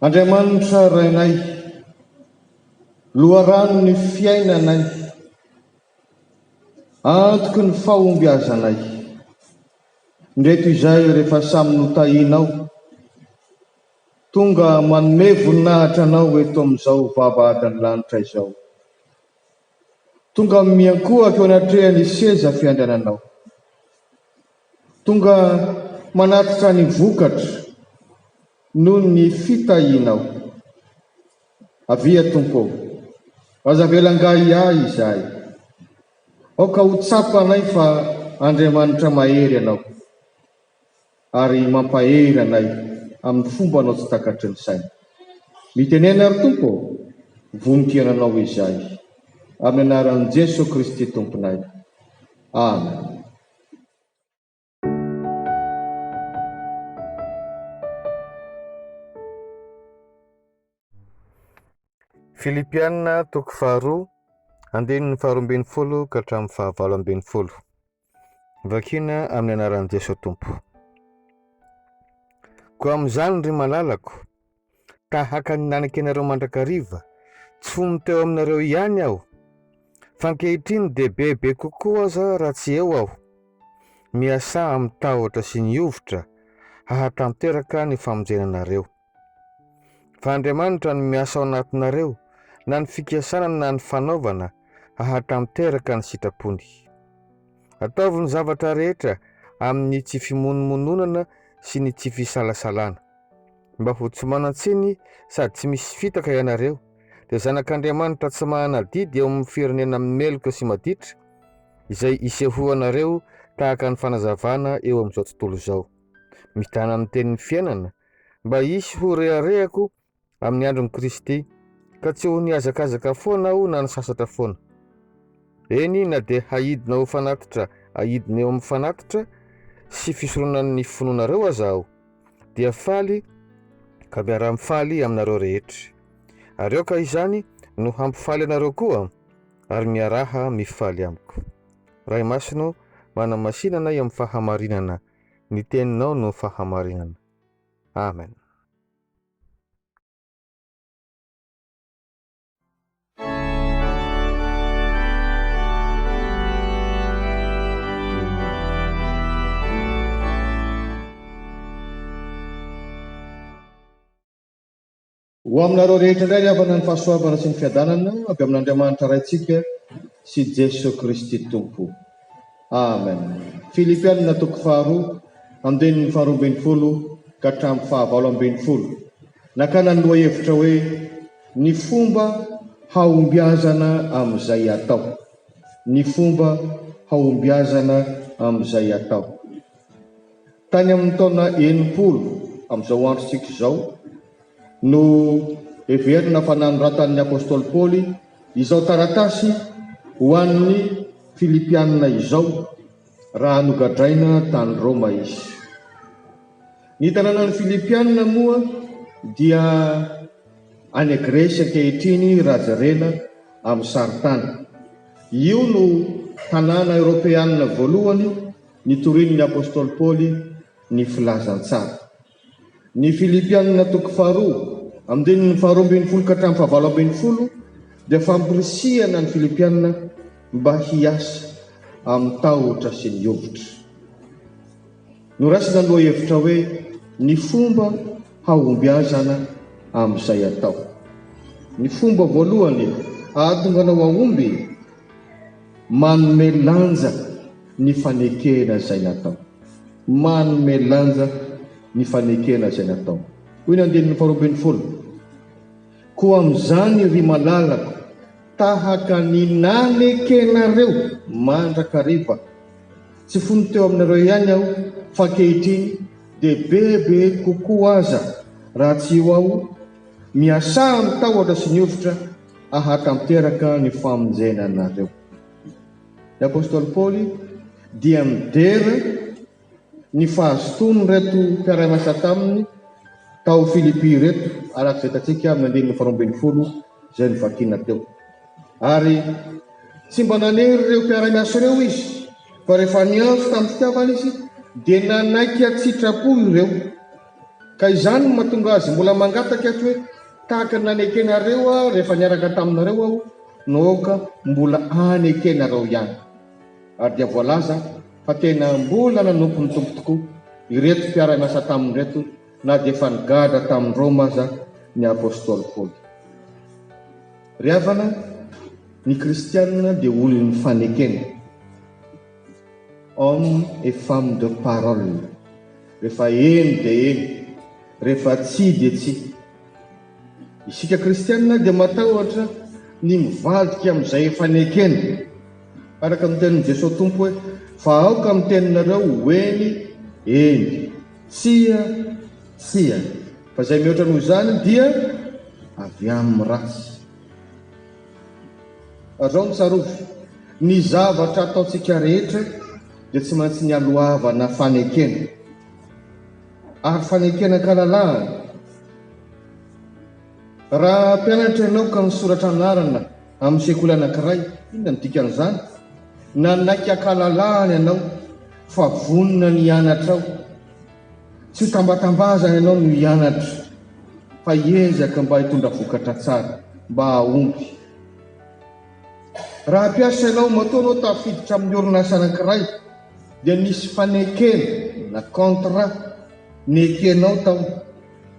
Andriamanitra rainay, loharano ny fiainanay, antoky ny fahombiazanay. Ndreto izay rehefa samy notahinao, tonga manome voninahitra anao eto amin'izao vavahadin'ny lanitra izao. Tonga miankohaka eo anatrehan'ny seza fiandriananao. Tonga manatitra ny vokatra noho ny fitahinao. Avia Tompo, aza velangahy ahy izahay. Aoka ho tsapanay fa Andriamanitra mahery ianao, ary mampahery anay amin'ny fomba anao tsy takatry ny saina. Mitenena ary Tompo, voninkiana anao izahay. Amin'ny anaran'i Jesosy Kristy Tomponay. Amen. Filipianina toko 2 andininy 12 ka hatramin'ny 18. Vakina amin'ny anaran'i Jesosy Tompo. Koa amin'izany ry malalako, tahaka ny nanan-kenareo mandrakariva, tsy fomba teo aminareo ihany aho, fa ankehitriny dia bebe kokoa aza raha tsy eo aho, miasa amin'ny tahotra sy ny ovitra hahatanteraka ny famonjenanareo. Fa Andriamanitra no miasa ao anatinareo, na ny fikasana na ny fanaovana, hahatanteraka ny sitrapony. Ataovy ny zavatra rehetra amin'ny tsy fimonomononana sy ny tsy fisalasalana, mba ho tsy manan-tsiny sady tsy misy fitaka ianareo, dia zanak'Andriamanitra tsy mahanadidy eo amin'ny firenena meloka sy maditra, izay isehoanareo tahaka ny fanazavana eo amin'izao tontolo izao, mitana amin'ny tenin'ny fiainana, mba hisy ho reharehako amin'ny andron'i Kristy, ka tsy ho niazakazaka foana aho na ny sasatra foana. Eny na dia haidina ho fanatitra, haidina eo amin'ny fanatitra sy fisoronan'ny finoanareo aza aho, dia faly ka miara-mifaly aminareo rehetra. Ary aoka izany no hampifaly anareo koa, ary miaraha mifaly amiko. Ray Masino, manamasinana eo amin'ny fahamarinana, ny teninao no fahamarinana. Amen. Ho aminareo rehetra indray ny havana ny fahasoavana sy ny fiadanana avy amin'Andriamanitra raintsika sy Jesosy Kristy Tompo. Amen. Filipianina toko 2 andininy 12 ka hatramin'ny 18. Nakana ny lohahevitra hoe ny fomba hahombiazana amin'izay atao. Ny fomba hahombiazana amin'izay atao. Tany amin'ny taona 70 amin'izao androntsika izao no heverina fa nanoratan'ny apôstôly Paoly izao taratasy ho an'ny Filipianina izao raha nogadraina tany Roma izy. Ny tanànan'ny Filipianina moa dia any Gresy ankehitriny rajarena amin'ny saritany. Io no tanàna Eoropeanina voalohany nitorin'ny apôstôly Paoly ny filazantsara. Ny Filipianina toko 2 andininy 12 ka hatramin'ny 17 dia fampirisihana ny Filipianina mba hiasa amin'ny tahotra sy ny ovitra. Norasina ny lohahevitra hoe ny fomba hahombiazana amin'izay atao. Ny fomba voalohany ahatonganao ahomby, manome lanja ny fanekena izay natao. Manome lanja ny fanekena izay natao. Hoy ny andininy 12. Koa amin'izany ry malalako, tahaka ny nanekenareo mandrakariva, tsy fony teo aminareo ihany aho, fa ankehitriny dia bebe kokoa aza raha tsy io aho miasa amin'ny tahotra sy ny ovitra ahatanteraka ny famonjenanareo. Ny apôstôly Paoly dia midera ny fahazotony reto mpiara-miasa taminy tao Filipi reto, arak'izay hitantsika amin'ny andininy 12 izay nivakina teo. Ary tsy mba nanery ireo mpiara-miasa ireo izy, fa rehefa niantso tamin'ny fitiavana izy dia nanaiky atsitrapo ireo Ka izany no mahatonga azy mbola mangataka hoe tahaka nanekenareo rehefa niaraka taminareo aho naoka mbola anekenareo ihany. Ary dia voalaza fa tena mbola nanompo ny tompo tokoa ireto mpiara-miasa tamin'ireto na dia efa nigadra tamin'ny Roma aza ny apôstôly Paoly. Ry havana, ny kristianina dia olon'ny fanekena, homme et femme de parole. Rehefa eny dia eny, rehefa tsi dia tsi. Isika kristianina dia matahotra ny mivadika amin'izay efa nekena, araka amin'ny tenin'i Jesosy Tompo hoe fa aoka amin'ny teninareo eny eny, tsia tsia. Fa izay mihoatra noho izany dia avy amin'ny ratsy. Azao ny tsarovy, ny zavatra ataontsika rehetra dia tsy maintsy ny alohavana fanekena, ary fanekena kalalahana. Raha mpianatra ianao ka misoratra anarana amin'ny sekoly anankiray, inona ny dikan'izany? Nanaiky akalalahana ianao fa vonona ny hianatra ao, tsy ho tambatambazana ianao no hianatra, fa hiezaka mba hitondra vokatra tsara, mba haomby. Raha mpiasa ianao matoa tafiditra amin'ny orinasa anankiray dia nisy fanekena na contrat nekenao tao,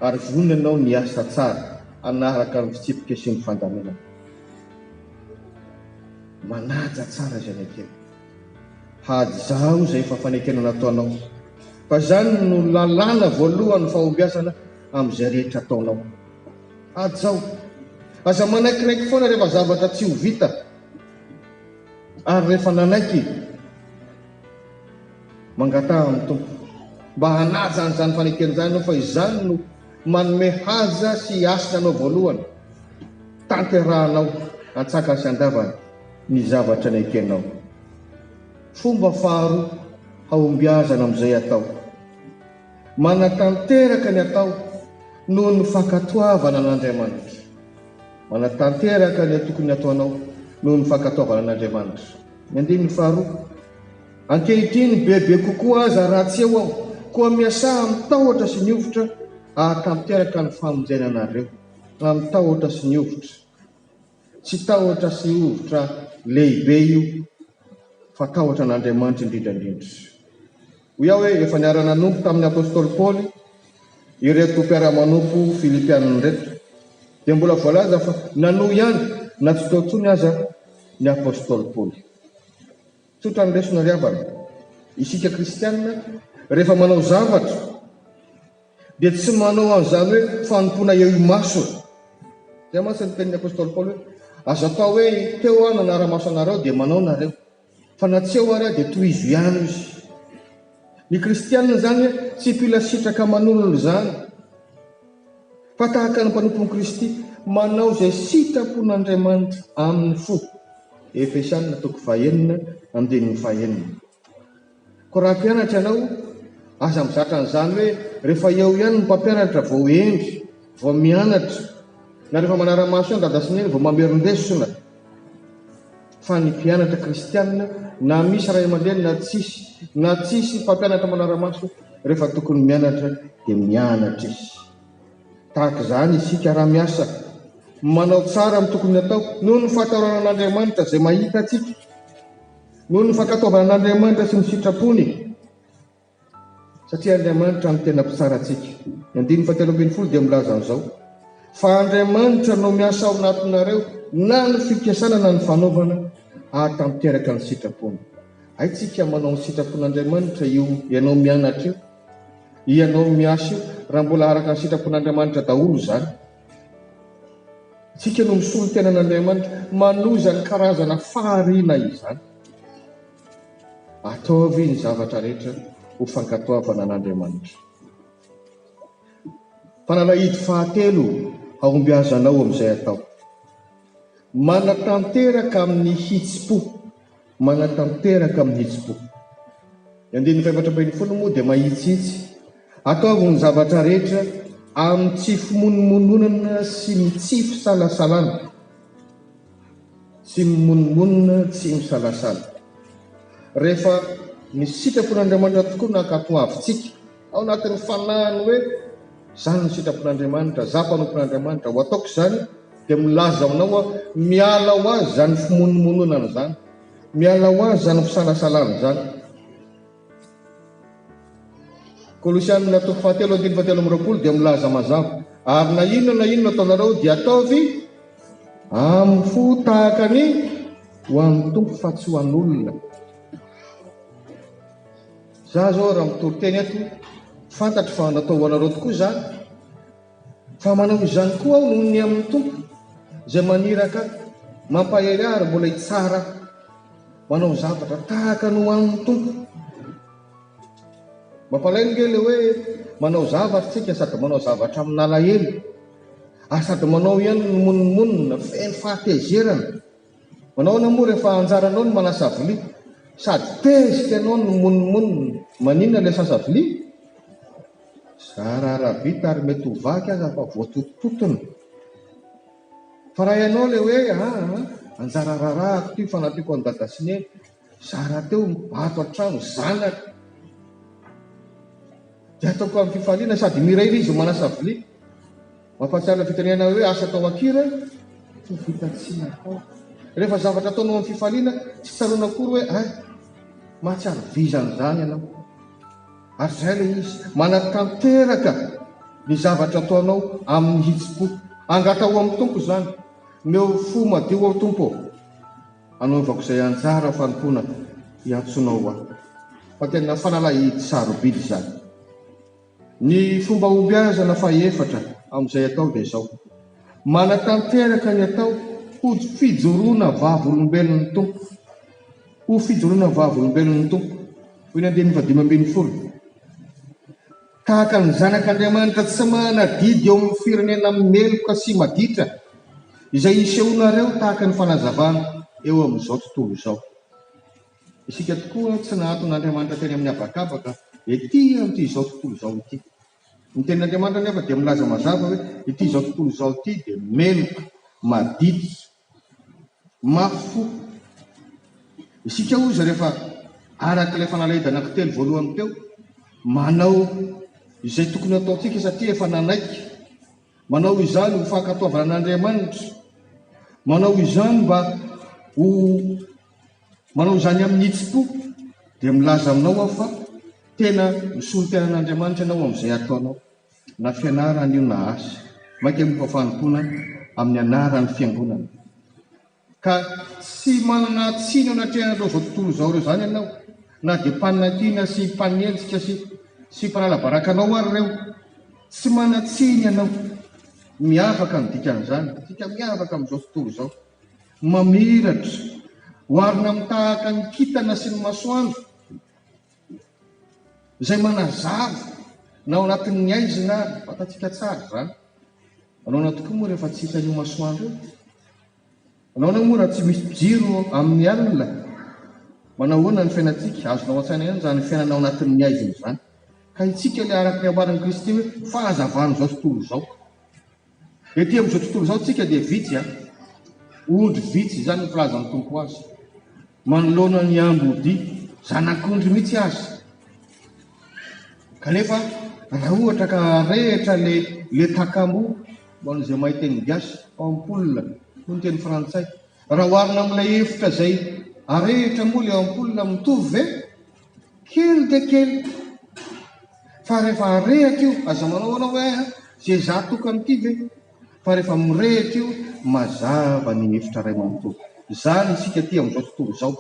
ary vonona ianao ny asa tsara anaraka ny fitsipika sy ny fandamina. Manaja tsara izay nekena, hajaho izay efa fanekena nataonao, fa izany no lalàna voalohany fahombiazana amin'izay rehetra ataonao. Hajaho, aza manaikinaiky foana rehefa zavatra tsy ho vita, ary rehefa nanaiky mangataha amin'ny tompo mba hanaja an'izany fanekena izany, fa izany no manome haja sy asina anao voalohany, tanterahanao antsaka sy andavana ny zavatra nekenao. Fomba faharoa hahombiazana amin'izay atao, manatanteraka ny atao noho ny fankatoavana an'Andriamanitra. Manatanteraka ny tokony ataonao noho ny fankatoavana an'Andriamanitra. Ny andiny faharoa, ankehitriny bebe kokoa aza raha tsy eo aho, koa miasa mitahotra sy niofotra ahatanteraka ny famonjena anareo, mitahotra sy niofotra. Tsy tahotra sy ovotra lehibe io, fa tahotra an'Andriamanitra indrindrandrindra. Ho iaho hoe efa niara nanompo tamin'ny apôstôly Paoly ireto mpiara-manompo Filipianina reto, dia mbola voalaza fa nanohy ihany na tsy tao intsony aza ny apôstôly Paoly. Tsotra ny lesona ry havana, isika kristianina rehefa manao zavatra dia tsy manao an'izany hoe fanompona eo imaso. Dia mantsy ny tenin'ny apôstôly Paoly hoe azo atao hoe teo aho nanara-maso anareo dia manao nareo, fa na tsy eo ary dia tohizo ihany izy. Ny kristianina zany tsy mpila sitraka manololo zany, fa tahaka ny mpanompon'i Kristy manao izay sitrapon'Andriamanitra amin'ny fo. Efesianina 4:5. Ko raha mpianatra ianao, aza mizatra an'izany hoe rehefa eo ihany ny mpampianatra vao endry, vao mianatra, na rehefa manara-maso ihany dada sy neny vao mamerondesona. Fa ny mpianatra kristianina, na misy ray aman-dreny na tsisy mpampianatra manara-maso, rehefa tokony mianatra dia mianatra izy. Tahaka izany isika raha miasa, manao tsara amin'ny tokony atao noho ny fahatarana an'Andriamanitra izay mahita atsika, noho ny fankatoavana an'Andriamanitra sy ny sitrapony, satria Andriamanitra no tena mpitsara atsika. Ny 3:20 dia milaza an'izao, fa Andriamanitra no miasa ao anatinareo na ny fikasana na ny fanaovana ahatanteraka ny sitrapony. Haitsika manao ny sitrapon'Andriamanitra io ianao mianatra io, ianao miasa io, raha mbola araka ny sitrapon'Andriamanitra daholo izany. Tsika no misolo tena an'Andriamanitra manoza ny karazana fahariana izany. Ataovy ny zavatra rehetra ho fankatoavana an'Andriamanitra. Fanalahidy fahatelo hahombiazanao amin'izay atao, manatanteraka amin'ny hitsipo. Manatanteraka amin'ny hitsipo. Ny 4:20 moa dia mahitsitsy, ataovy ny zavatra rehetra amin'ny tsy fimonomononana sy ny tsy fisalasalana. Tsy mimonomonona, tsy misalasala. Rehefa ny sitrapon'Andriamanitra tokoa nankatoavintsika ao anatin'ny fanahiny hoe Zany ny sitrapon'Andriamanitra, zampanompon'Andriamanitra. Ho ataoko zany dia milaza aminao hoe miala ho azy zany fimonomononana zany, miala ho azy zany fisalasalana zany. Kolosianina 3:7-20 dia milaza mazava, ary na inona ataonareo dia ataovy amin'ny fo tahaka ny ho an'ny tompo fa tsy ho an'olona. Za zao raha mitory teny eto, fantatro fa natao ho anareo tokoa zany, fa manao izany koa aho noho ny amin'ny tompo izay maniraka mampahery ary mbola hitsara manao zavatra tahaka ny ho an'ny tompo. Mampalainy kely hoe manao zavatra tsika sady manao zavatra amin'ny alahelo, sady manao ihany ny monomonina feno fahatezerana. Manao moa rehefa anjaranao ny manasa vilia, sady tezika ianao ny monomonina, maninona ilay sasa vilia? Zara vita ary mety ho vaky aza fa voatotototona. Fa raha ianao le hoe anjara rarahako ty fanatiako any dada sy neny, zara teo ato an-trano zanaka, dia ataoko amin'ny fifaliana sady miraira izy manasa vilia. Mampahatsiaro fitaniana hoe asa atao akira tsy vitatsiana atao. Rehefa zavatra ataonao amin'ny fifaliana tsy tsaroana akory hoe mahatsiaro vizany zany ianao. Ary zay le izy manatanteraka ny zavatra ataonao amin'ny hitsi-po, angatao amin'ny tompo zany, meo fo madio ao tompo, anaovako izay anjara fanompona hiantsonao aho. Fa tena fanalahidy sarobidy zany. Ny fomba ombiazana faefatra amin'izay atao dia izao: manatanteraka ny atao ho fijoroana vavolombelon'ny tompo, ho fijoroana vavolombelon'ny tompo. Hoy ny andininy 5:20, tahaka ny zanak'Andriamanitra tsy manadidy eo amin'ny firenena meloka sy maditra, izay isehonareo tahaka ny fanazavana eo amin'izao tontolo izao. Isika tokoa tsy nahaton'Andriamanitra teny amin'ny habakabaka ety amin'ity izao tontolo izao ity. Ny tenin'Andriamanitra nefa dia milaza mazava hoe ity izao tontolo izao ity dia meloka, madity, mafy fo. Isika ozy rehefa arak'ilay fanalahidy anankitelo voalohany teo, manao izay tokony ataontsika satria efa nanaiky, manao izany ho fankatoavana an'Andriamanitra, manao izany mba ho manao izany amin'ny hitsi-po, dia milaza aminao aho fa tena misolo tenan'Andriamanitra ianao amin'izay ataonao, na fianarana io na asa. Maika momba fanompona amin'ny anarany fiangonana. Ka tsy manana tsiny anatrehana zao tontolo izao reo zany ianao, na dia mpanankiana sy mpanenjika sy mpanala-barakanao ary reo, tsy manatsiny ianao, miavaka ny dikan'izany. Tsika miavaka amin'izao tontolo izao, mamiratra, hoarina mitahaka ny kintana sy ny masoandro, izay manazava na ao anatin'ny aizina ary fatatsika tsara zany. Anao na tokoa moa rehefa tsy hitan'io masoandro io, anao na moa raha tsy misy jiro amin'ny alina, manao hoana ny fiainantsika? Azonao an-tsaina ihany zany fiainana ao anatin'ny aizina zany. Ka itsika ilay araka ny ambaran'i Kristy hoe fahazavana izao tontolo izao. Ety amin'izao tontolo izao tsika dia vitsy ondry vitsy zany ny filaza ny tompo azy, manoloana ny ambody zanak'ondry mihitsy azy. Kanefa raha ohatra ka rehitra le takambo, man'izay mahay teny gasy, ampoule no ny teny frantsay, raha hoarina amin'ilay efitra izay arehitra moa le ampoule mitovy ve? Kely dia kely. Fa rehefa arehitra io, aza manao anao hoe zay za tokany ity ve? Fa rehefa mirehitra io, mazava ny efitra ray manontolo. Zany isika ty amin'izao tontolo izao.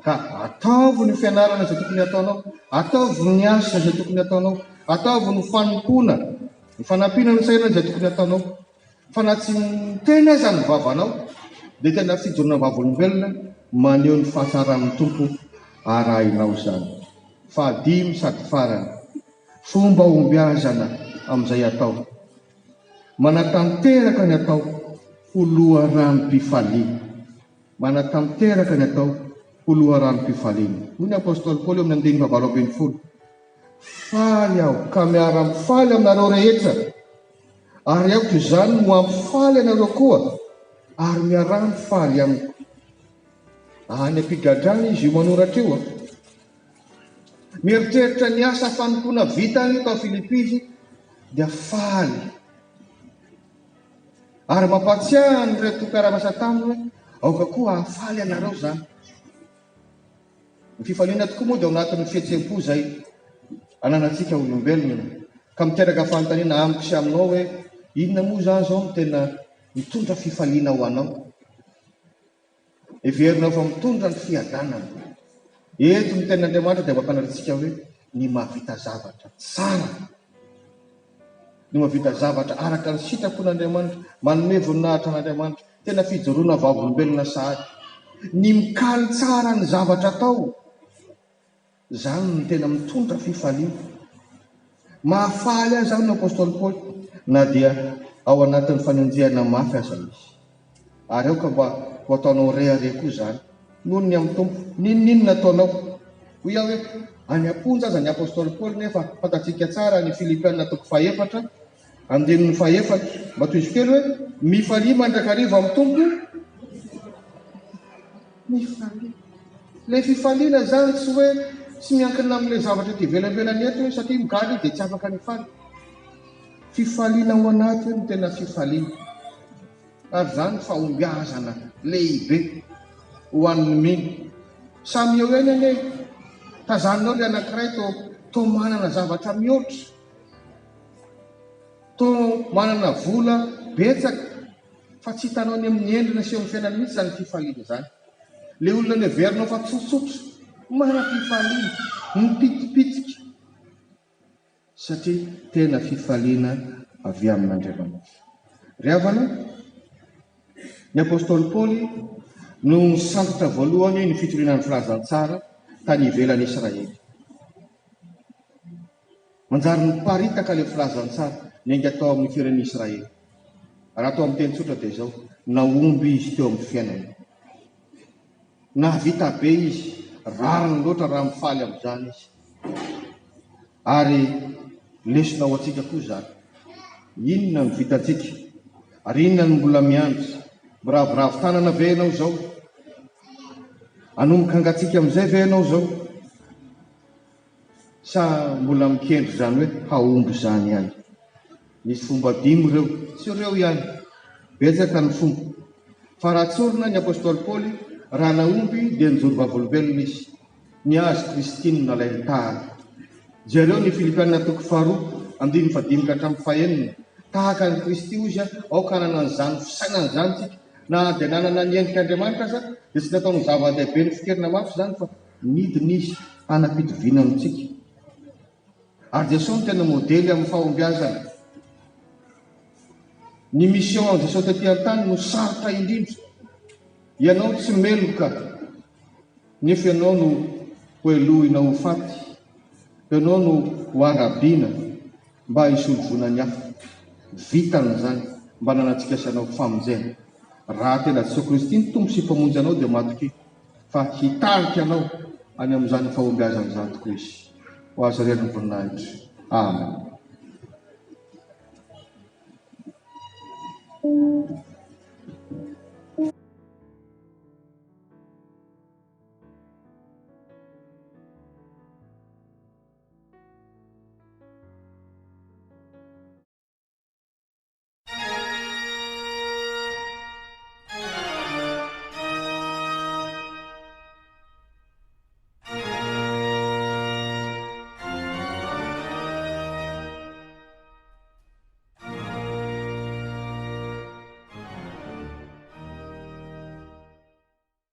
Ka ataovy ny fianarana izay tokony ataonao, ataovy ny asa izay tokony ataonao, ataovy ny fanompona, ny fanampiana ny saina izay tokony ataonao. Fa na tsy miteny aza ny vavanao, dia tena fijoroana vavolombelona maneho ny fahasaran'ny tompo arahinao zany. Fahadimy sady farany, fomba ombiazana amin'izay atao: manatanteraka ny atao ho loharanom-pifaliana. Manatanteraka ny atao ho loharanom-pifaliana. Hoy ny apôstôly Paoly eo amin'ny 2:20, faly aho ka miara-mifaly aminareo rehetra, ary aoko izany no ampifaly anareo koa, ary miara-mifaly amiko. Any ampigadrana izy io manoratra io. Mieritreritra ny asa fanompona vitany tao Filipi izy, dia faly. Ary mampatsiahy reto mpiara-miasa taminy hoe aoka koa afaly anareo zany. Ny fifaliana tokoa moa dia ao anatin'ny fihetsem-po zay ananantsika olombelona, ka miteraka fanontaniana amiko sy aminao hoe inona moa zany zao no tena mitondra fifaliana ho anao. Everinao fa mitondra ny fiadanana. Eto ny tenin'Andriamanitra dia mampanaritsika hoe ny mahavita zavatra tsara, ny mahavita zavatra araka ny sitrapon'Andriamanitra, manome voninahitra an'Andriamanitra, tena fijoroana vavolombelona sahady, ny mikaly tsara ny zavatra atao, zany ny tena mitondra fifaliana. Mahafaly azy zany ny apôstôly Paoly, na dia ao anatin'ny fanenjehana mafy aza izy. Ary ao ka mba ho ataonao rehare koa zany, noho ny amin'ny tompo, ninona ataonao? Ho iaho hoe any amponja aza ny apôstôly Paoly, nefa fantatsika tsara ny Filipianina 4:4, andininy 4, mba toy izy kely hoe mifalia mandrakariva amin'ny tompo. Mifalia. Le fifaliana zany tsy hoe tsy miankina amin'ilay zavatra ty velambelan'ny eto hoe satria migaly dia tsy afaka ny faly. Fifaliana ao anaty no tena fifaliana. Ary zany fahombiazana lehibe ho an'ny miny. Samy eo eny ane tazaninao le anankiray to manana zavatra mihoatra, to manana vola betsaka, fa tsy hitanao ny amin'ny endrina sy eo amin'ny fiainany mihitsy zany fifaliana zany. Le olona ny averinao fa tsotsotso, mana-fifaliana, mipitipitika, satria tena fifaliana avy amin'Andriamanitra. Ry havana, ny apôstôly Paoly no nisandotra voalohany ny fitorianan'ny filazantsara tany ivelan'ny Israely. Manjary niparitaka ilay filazantsara nenga atao amin'ny firenen'ny Israely. Raha atao amin'ny teny tsotra dia izao, naomby izy teo amin'ny fiainana. Nahavita be izy, rariny loatra raha mifaly amin'izany izy. Ary lesona ho antsika koa zany. Inona ny vitantsika? Ary inona ny mbola miandry? Miravoravo tanana ve ianao zao? Anomboka hangatsika amin'izay ve ianao zao? Sa mbola mikendry zany hoe haomby zany ihany? Misy fomba 5 ireo, tsy ireo ihany, betsaka ny fomba. Fa raha tsorina ny apôstôly Paoly, raha naomby dia nijoro vavolombelona izy, niazy Kristiny nalay ny tahaka. Jereo ny Filipianina 4:5 hatramin'ny 9, tahaka ny Kristy ozy aoka nanana an'izany fisainana zany tsika, na dia nanana ny endrik'Andriamanitra aza dia tsy nataony zava-dehibe ny fikerina mafy zany, fa nidiny izy hanam-pitoviana amintsika. Ary Jesosy no tena modely amin'ny fahombiazana. Ny mission an Jesosy tetỳ an-tany no sarotra indrindra. Ianao tsy meloka, nefa ianao no hoelohina ho faty, ianao no ho arabiana mba hisolovona ny hafa. Vitany zany mba nanantsika sanao famonjena. Raha tena Jesosy Kristy ny tompo sy mpamonjy anao dia matoky fa hitarika anao any amin'izany fahombiazana zany tokoa izy. Ho azo reny voninahitra. Amen.